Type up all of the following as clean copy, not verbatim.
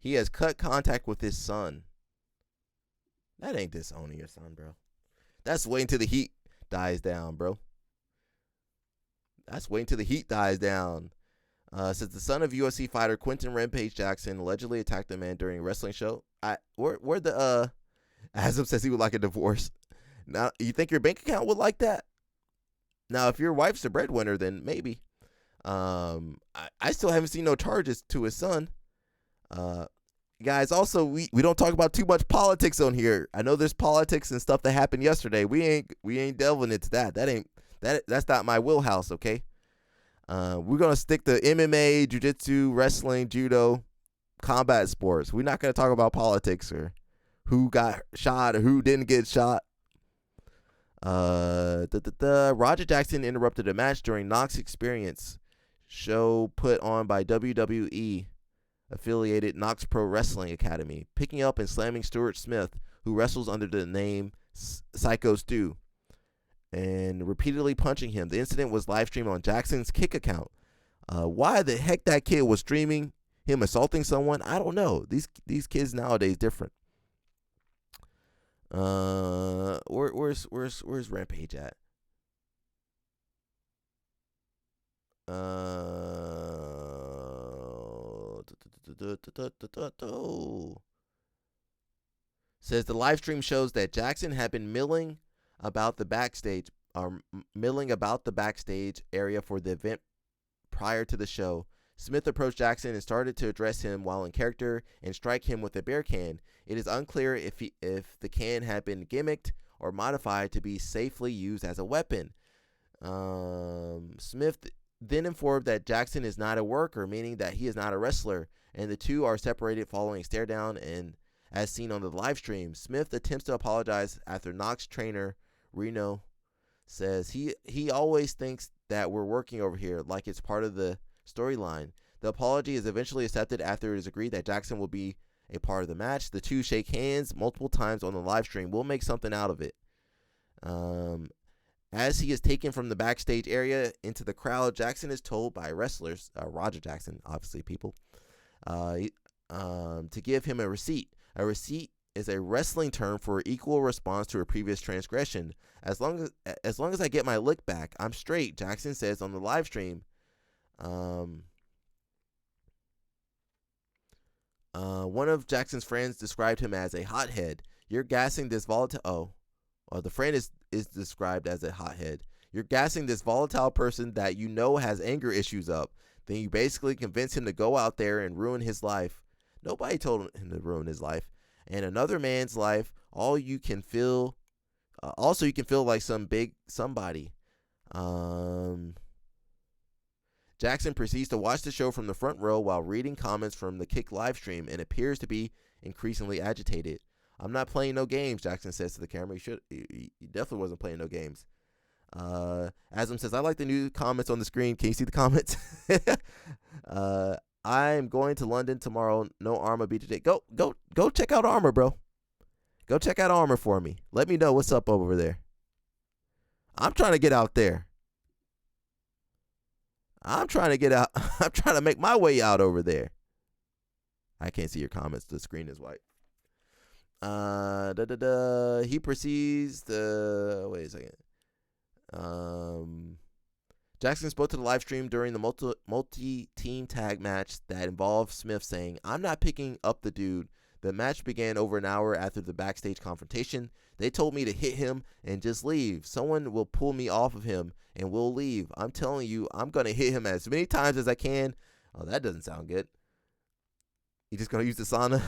He has cut contact with his son. That ain't disowning your son, bro. That's waiting till the heat dies down, bro. That's waiting till the heat dies down. Says the son of UFC fighter Quentin Rampage Jackson allegedly attacked a man during a wrestling show. Where the Azam says he would like a divorce. Now, you think your bank account would like that? Now, if your wife's the breadwinner, then maybe. I still haven't seen no charges to his son. Guys, also we don't talk about too much politics on here. I know there's politics and stuff that happened yesterday. We ain't delving into that. That's not my wheelhouse, okay? We're gonna stick to MMA, jiu-jitsu, wrestling, judo, combat sports. We're not gonna talk about politics or who got shot or who didn't get shot. Roger Jackson interrupted a match during Knox Experience show put on by WWE affiliated Knox Pro Wrestling Academy, picking up and slamming Stuart Smith, who wrestles under the name Psycho Stu, and repeatedly punching him. The incident was live streamed on Jackson's Kick account. Why the heck that kid was streaming him assaulting someone, I don't know. These kids nowadays different. Where's Rampage at? Says the live stream shows that Jackson had been milling about the backstage area for the event prior to the show. Smith approached Jackson and started to address him while in character and strike him with a beer can. It is unclear if the can had been gimmicked or modified to be safely used as a weapon. Smith then informed that Jackson is not a worker, meaning that he is not a wrestler, and the two are separated following a stare down and as seen on the live stream. Smith attempts to apologize after Knox trainer Reno says he always thinks that we're working over here like it's part of the storyline. The apology is eventually accepted after it is agreed that Jackson will be a part of the match. The two shake hands multiple times on the live stream. We'll make something out of it. As he is taken from the backstage area into the crowd, Jackson is told by wrestlers, Roger Jackson, obviously people, to give him a receipt. A receipt is a wrestling term for equal response to a previous transgression. As long as I get my lick back, I'm straight, Jackson says on the live stream. One of Jackson's friends described him as a hothead. You're gassing this volatile. The friend is described as a hothead. You're gassing this volatile person that you know has anger issues up. Then you basically convince him to go out there and ruin his life. Nobody told him to ruin his life. And another man's life. Also, you can feel like some big somebody. Jackson proceeds to watch the show from the front row while reading comments from the Kick live stream and appears to be increasingly agitated. I'm not playing no games, Jackson says to the camera. He definitely wasn't playing no games. Asm says, I like the new comments on the screen. Can you see the comments? I'm going to London tomorrow. No Armor beat today. Go check out Armor, bro. Go check out Armor for me. Let me know what's up over there. I'm trying to get out there. I'm trying to get out. I'm trying to make my way out over there. I can't see your comments. The screen is white. He proceeds to wait a second. Jackson spoke to the live stream during the multi-team tag match that involved Smith saying, I'm not picking up the dude. The match began over an hour after the backstage confrontation. They told me to hit him and just leave. Someone will pull me off of him and we'll leave. I'm telling you, I'm going to hit him as many times as I can. Oh, that doesn't sound good. You just going to use the sauna?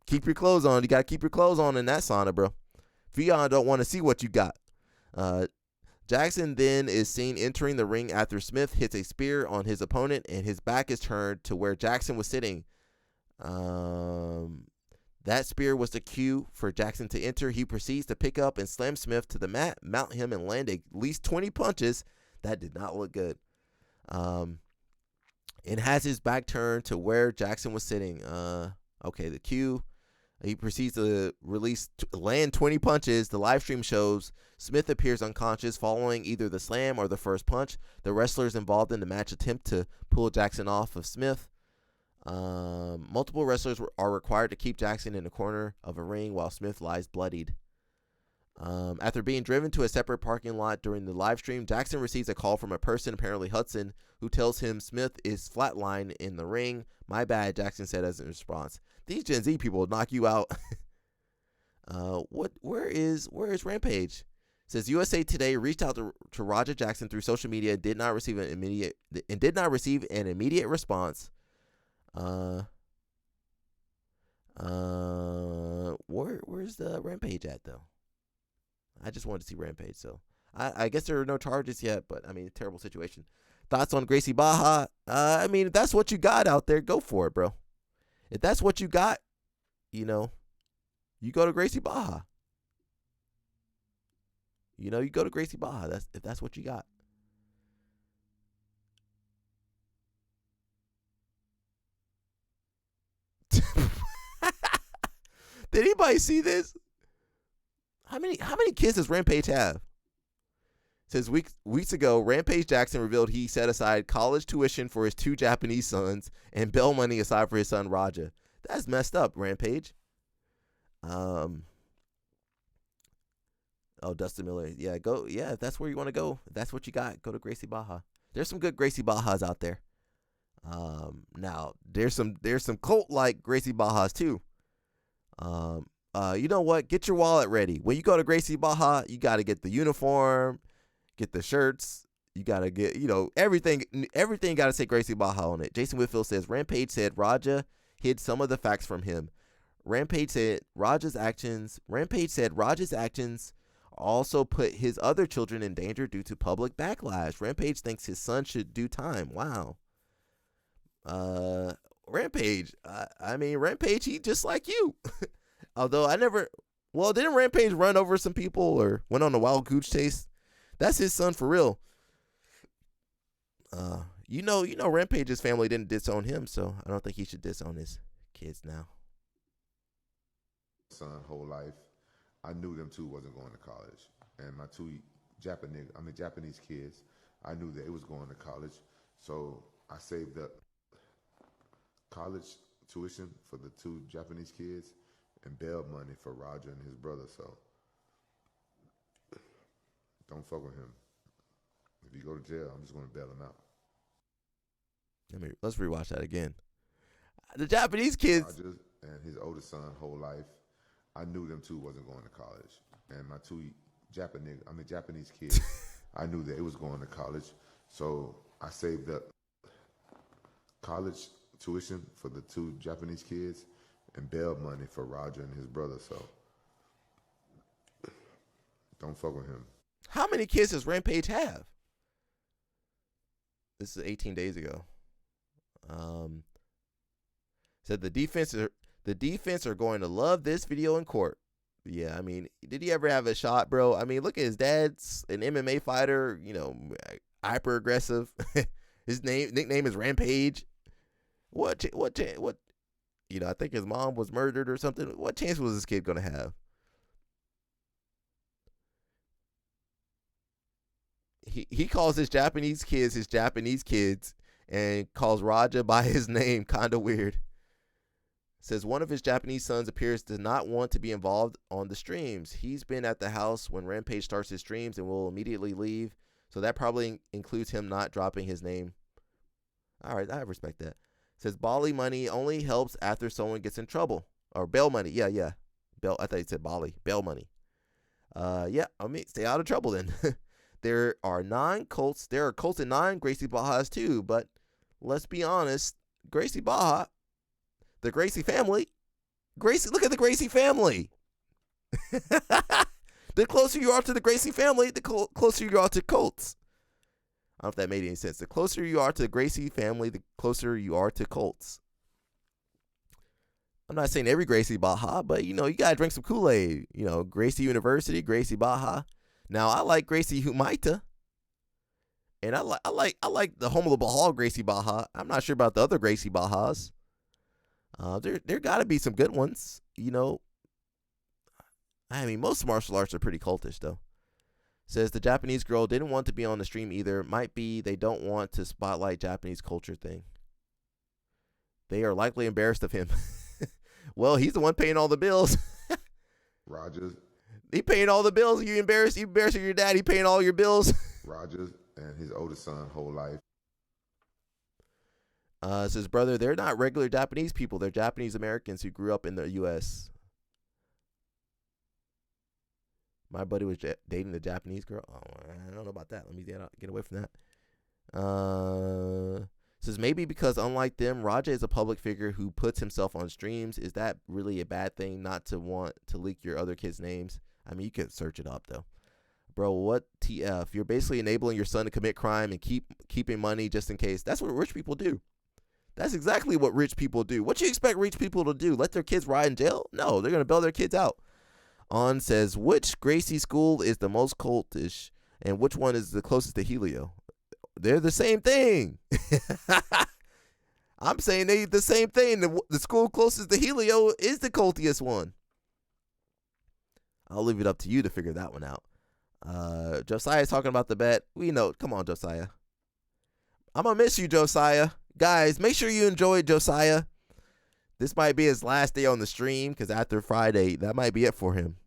Keep your clothes on. You got to keep your clothes on in that sauna, bro. Fion don't want to see what you got. Jackson then is seen entering the ring after Smith hits a spear on his opponent and his back is turned to where Jackson was sitting. That spear was the cue for Jackson to enter. He proceeds to pick up and slam Smith to the mat, mount him, and land at least 20 punches. That did not look good. And has his back turned to where Jackson was sitting. Okay, the cue. He proceeds to land 20 punches. The live stream shows Smith appears unconscious following either the slam or the first punch. The wrestlers involved in the match attempt to pull Jackson off of Smith. Multiple wrestlers are required to keep Jackson in the corner of a ring while Smith lies bloodied. After being driven to a separate parking lot during the live stream, Jackson receives a call from a person, apparently Hudson, who tells him Smith is flatlined in the ring. My bad, Jackson said as a response. These Gen Z people will knock you out. Where is Rampage? It says USA Today reached out to Roger Jackson through social media and did not receive an immediate response. Where's the Rampage at though? I just wanted to see Rampage, so I guess there are no charges yet, but I mean, terrible situation. Thoughts on Gracie Baja? I mean, if that's what you got out there, go for it, bro. If that's what you got, you go to Gracie Baja. You go to Gracie Baja. If that's what you got. Did anybody see this? How many kids does Rampage have? It says weeks ago, Rampage Jackson revealed he set aside college tuition for his 2 Japanese sons and bail money aside for his son Raja. That's messed up, Rampage. Oh, Dustin Miller. Yeah, go. Yeah, if that's where you want to go, if that's what you got, go to Gracie Baja. There's some good Gracie Bajas out there. Now there's some cult like Gracie Bajas too. You know what? Get your wallet ready. When you go to Gracie Baja, you got to get the uniform, get the shirts. You got to get, everything got to say Gracie Baja on it. Jason Whitfield says, Rampage said Raja hid some of the facts from him. Rampage said Raja's actions also put his other children in danger due to public backlash. Rampage thinks his son should do time. Wow. Rampage. Rampage, he just like you. Although didn't Rampage run over some people or went on a wild goose chase? That's his son for real. Rampage's family didn't disown him, so I don't think he should disown his kids now. Son, whole life, I knew them two wasn't going to college, and my 2 Japanese kids, I knew that it was going to college, so I saved up college tuition for the 2 Japanese kids and bail money for Roger and his brother. So don't fuck with him. If you go to jail, I'm just going to bail him out. Let's rewatch that again. The Japanese kids. Roger and his oldest son, whole life, I knew them two wasn't going to college, and my 2 Japanese kids, I knew that it was going to college, so I saved up college tuition for the 2 Japanese kids and bail money for Roger and his brother. So don't fuck with him. How many kids does Rampage have? This is 18 days ago. Said the defense are going to love this video in court. Yeah, did he ever have a shot, bro? Look at his dad's an MMA fighter, hyper aggressive. His nickname is Rampage. What? I think his mom was murdered or something. What chance was this kid gonna have? He calls his Japanese kids and calls Raja by his name. Kind of weird. Says one of his Japanese sons appears to not want to be involved on the streams. He's been at the house when Rampage starts his streams and will immediately leave. So that probably includes him not dropping his name. All right, I respect that. Says Bali money only helps after someone gets in trouble. Or bail money. Yeah. Bail. I thought he said Bali. Bail money. Stay out of trouble then. There are cults in 9 Gracie Bajas too, but let's be honest, Gracie Baja, the Gracie family, look at the Gracie family. The closer you are to the Gracie family, the closer you are to cults. I don't know if that made any sense. The closer you are to the Gracie family, the closer you are to cults. I'm not saying every Gracie Baja, but you gotta drink some Kool-Aid. Gracie University, Gracie Baja. Now I like Gracie Humaita, and I like the home of the Bahal Gracie Baja. I'm not sure about the other Gracie Bajas. There got to be some good ones. Most martial arts are pretty cultish though. Says the Japanese girl didn't want to be on the stream either. Might be they don't want to spotlight Japanese culture thing. They are likely embarrassed of him. Well, he's the one paying all the bills. Rogers. He paying all the bills. You embarrassing your dad. He paying all your bills. Rogers and his oldest son whole life. Says, brother, they're not regular Japanese people. They're Japanese Americans who grew up in the U.S. My buddy was dating a Japanese girl. Oh, I don't know about that. Let me get away from that. Says, maybe because unlike them, Raja is a public figure who puts himself on streams. Is that really a bad thing not to want to leak your other kids' names? I mean, you could search it up, though. Bro, what TF? You're basically enabling your son to commit crime and keeping money just in case. That's what rich people do. That's exactly what rich people do. What you expect rich people to do? Let their kids rot in jail? No, they're going to bail their kids out. On says, which Gracie school is the most cultish and which one is the closest to Helio? They're the same thing. I'm saying they the same thing. The school closest to Helio is the cultiest one. I'll leave it up to you to figure that one out. Josiah's talking about the bet. We know. Come on, Josiah. I'm going to miss you, Josiah. Guys, make sure you enjoyed Josiah. This might be his last day on the stream because after Friday, that might be it for him.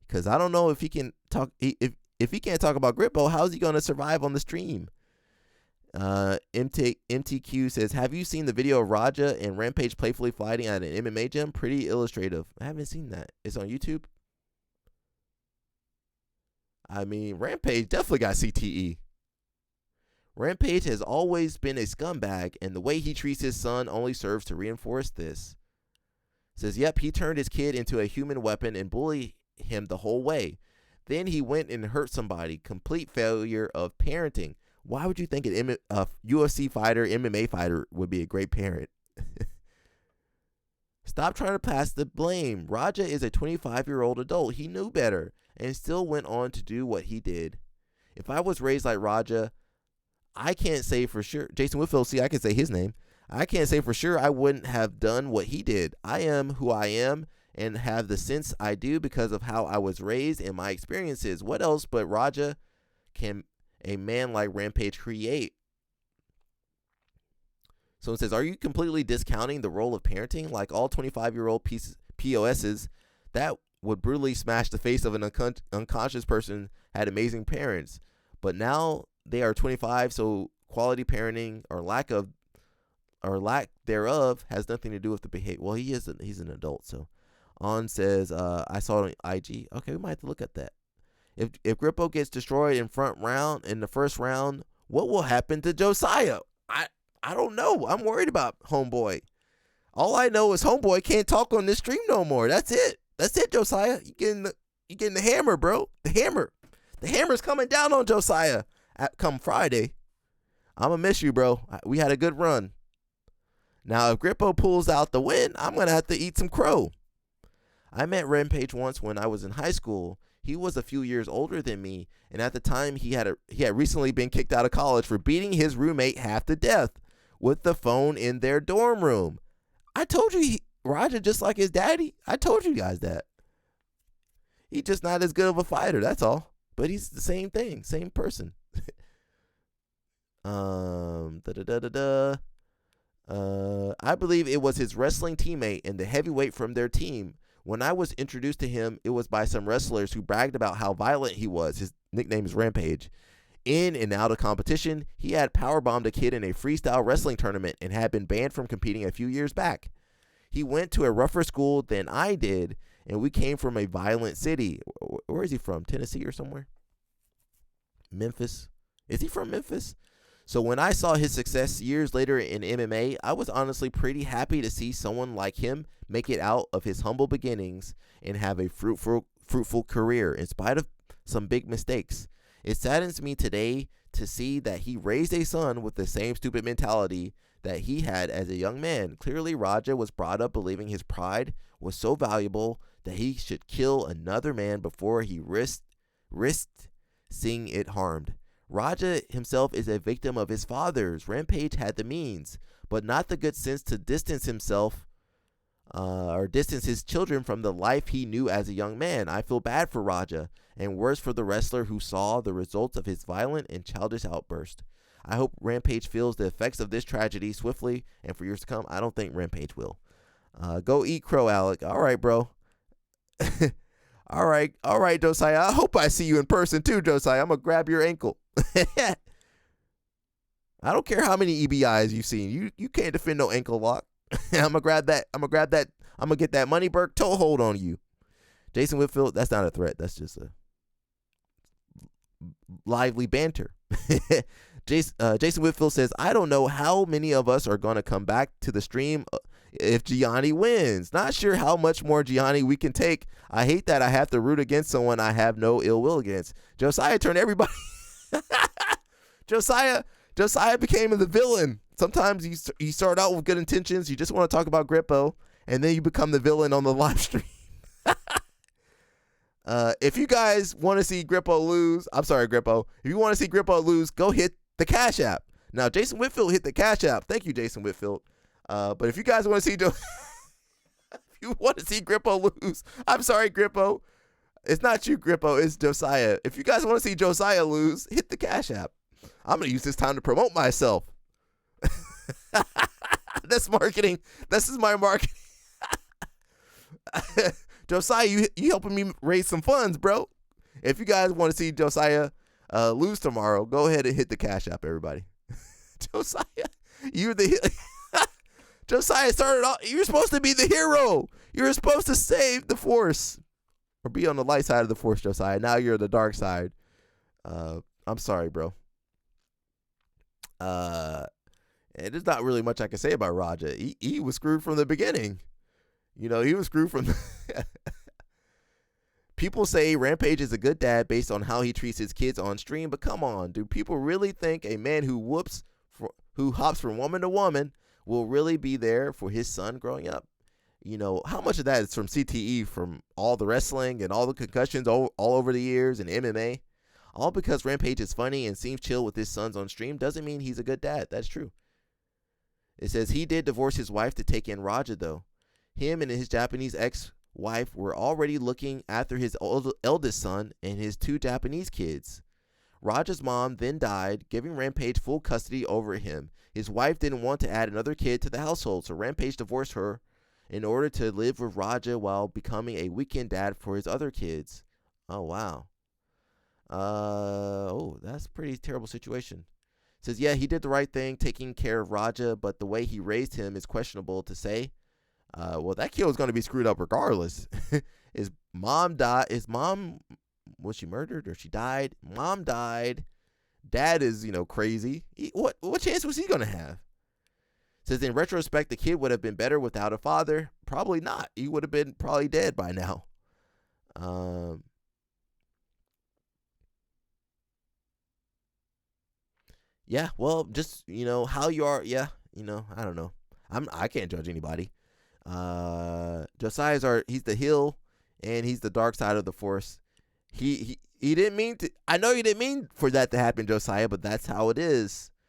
Because I don't know if he can talk. If he can't talk about Grippo, how's he going to survive on the stream? MTQ says, have you seen the video of Raja and Rampage playfully fighting at an MMA gym? Pretty illustrative. I haven't seen that. It's on YouTube. I mean, Rampage definitely got CTE. Rampage has always been a scumbag, and the way he treats his son only serves to reinforce this. Says, yep, he turned his kid into a human weapon and bullied him the whole way. Then he went and hurt somebody. Complete failure of parenting. Why would you think a UFC fighter, MMA fighter would be a great parent? Stop trying to pass the blame. Raja is a 25-year-old adult. He knew better and still went on to do what he did. If I was raised like Raja, I can't say for sure. Jason Whitfield, see, I can say his name. I can't say for sure I wouldn't have done what he did. I am who I am and have the sense I do because of how I was raised and my experiences. What else but Raja can a man like Rampage create? Someone says, are you completely discounting the role of parenting? Like all 25-year-old POSs, that would brutally smash the face of an unconscious person had amazing parents. But now they are 25, so quality parenting or lack thereof has nothing to do with the behavior. Well, he's an adult, so. On says, I saw it on IG. Okay, we might have to look at that. If Grippo gets destroyed in the first round, what will happen to Josiah? I don't know. I'm worried about Homeboy. All I know is Homeboy can't talk on this stream no more. That's it. That's it, Josiah. You getting the hammer, bro. The hammer. The hammer's coming down on Josiah come Friday. I'm going to miss you, bro. We had a good run. Now, if Grippo pulls out the win, I'm going to have to eat some crow. I met Rampage once when I was in high school. He was a few years older than me, and at the time, he had recently been kicked out of college for beating his roommate half to death with the phone in their dorm room. I told you, Raja, just like his daddy. I told you guys that. He's just not as good of a fighter, that's all. But he's the same thing, same person. I believe it was his wrestling teammate and the heavyweight from their team. When I was introduced to him, it was by some wrestlers who bragged about how violent he was. His nickname is Rampage. In and out of competition, he had powerbombed a kid in a freestyle wrestling tournament and had been banned from competing a few years back. He went to a rougher school than I did, and we came from a violent city. Where is he from? Tennessee or somewhere? Memphis? Is he from Memphis? So when I saw his success years later in MMA, I was honestly pretty happy to see someone like him make it out of his humble beginnings and have a fruitful career in spite of some big mistakes. It saddens me today to see that he raised a son with the same stupid mentality that he had as a young man. Clearly, Raja was brought up believing his pride was so valuable that he should kill another man before he risked seeing it harmed. Raja himself is a victim of his fathers. Rampage had the means, but not the good sense to distance himself or distance his children from the life he knew as a young man. I feel bad for Raja and worse for the wrestler who saw the results of his violent and childish outburst. I hope Rampage feels the effects of this tragedy swiftly and for years to come. I don't think Rampage will. Go eat crow, Alec. All right, bro. All right, Josiah. I hope I see you in person too, Josiah. I'm gonna grab your ankle. I don't care how many EBIs you've seen. You can't defend no ankle lock. I'm gonna grab that. I'm gonna get that Money Burke toe hold on you. Jason Whitfield, that's not a threat. That's just a lively banter. Jason Whitfield says, I don't know how many of us are going to come back to the stream if Gianni wins. Not sure how much more Gianni we can take. I hate that I have to root against someone I have no ill will against. Josiah turned everybody. Josiah became the villain. Sometimes you start out with good intentions. You just want to talk about Grippo, and then you become the villain on the live stream. If you guys want to see Grippo lose, I'm sorry, Grippo. If you want to see Grippo lose, go hit the Cash App. Now, Jason Whitfield hit the Cash App. Thank you, Jason Whitfield. But if you guys want to see if you want to see Grippo lose, I'm sorry, Grippo. It's not you, Grippo. It's Josiah. If you guys want to see Josiah lose, hit the Cash App. I'm going to use this time to promote myself. That's marketing. This is my marketing. Josiah, you helping me raise some funds, bro. If you guys want to see Josiah lose tomorrow, go ahead and hit the Cash App, everybody. Josiah, Josiah started off. You're supposed to be the hero. You're supposed to save the Force or be on the light side of the Force, Josiah. Now you're the dark side. I'm sorry, bro. And there's not really much I can say about Raja. He was screwed from the beginning. You know, he was screwed from People say Rampage is a good dad based on how he treats his kids on stream, but come on, do people really think a man who hops from woman to woman will really be there for his son growing up? You know, how much of that is from CTE, from all the wrestling and all the concussions all over the years and MMA? All because Rampage is funny and seems chill with his sons on stream doesn't mean he's a good dad. That's true. It says he did divorce his wife to take in Raja, though. Him and his Japanese ex-wife were already looking after his eldest son and his 2 Japanese kids. Raja's mom then died, giving Rampage full custody over him. His wife didn't want to add another kid to the household, so Rampage divorced her in order to live with Raja while becoming a weekend dad for his other kids. Oh, wow. That's a pretty terrible situation. Says, yeah, he did the right thing taking care of Raja, but the way he raised him is questionable to say. Well, that kid was going to be screwed up regardless. His mom died. Was she murdered or she died? Mom died. Dad is, crazy. What chance was he going to have? Says, in retrospect, the kid would have been better without a father. Probably not. He would have been probably dead by now. Yeah, well, just, how you are. Yeah, I don't know. I can't judge anybody. He's the heel and he's the dark side of the Force. He didn't mean to. I know you didn't mean for that to happen, Josiah, but that's how it is.